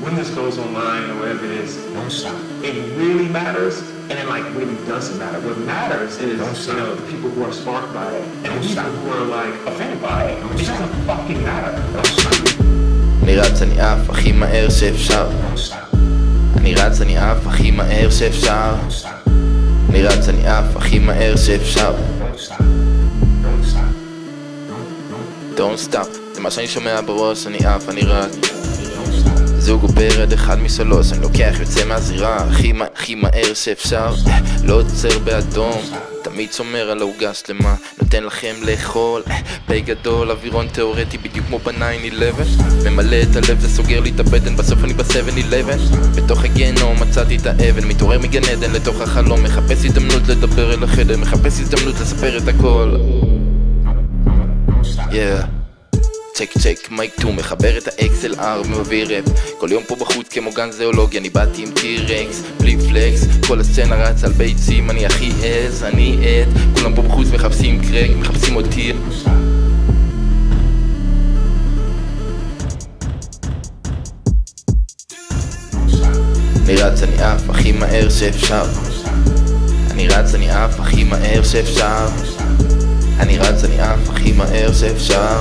when this goes online or whatever it is, Don't stop. it really matters, and it like really doesn't matter. What matters is, the people who are sparked by it, and the people who are like offended by it. It doesn't fucking matter. Don't stop. אני רץ, אני עף הכי מהר שאפשר. אני רץ, אני עף הכי מהר שאפשר. אני רץ, אני עף הכי מהר שאפשר. Don't stop, זה מה שאני שומע בראש, אני עף, אני רץ. זוג או פרד אחד משלוש, אני לוקח יוצא מהזירה הכי מהר שאפשר. לא עוצר באדום, תמיד שומר על העוגה שלמה, נותן לכם לאכול בי גדול, אווירון תיאורטי בדיוק כמו ב-9-11. ממלא את הלב, זה סוגר לי את הבטן, בסוף אני ב-7-11. בתוך הגיהנום מצאתי את האבן, מתעורר מגן עדן לתוך החלום, מחפש הזדמנות לדבר אל החדר, מחפש הזדמנות לספר את הכל. Yeah. צ'ק צ'ק מייק 2, מחבר את ה-XLR, מביא רפ כל יום פה בחוץ כמו גן זיאולוגי, אני באתי עם T-Rex, בלי פלקס, כל הסצנה רץ על ביצים, אני הכי עז, אני עד, כולם פה בחוץ מחפשים קרק, מחפשים אותי. אני רץ, אני עף הכי מהר שאפשר. אני רץ, אני עף הכי מהר שאפשר. אני רץ, אני עף הכי מהר שאפשר.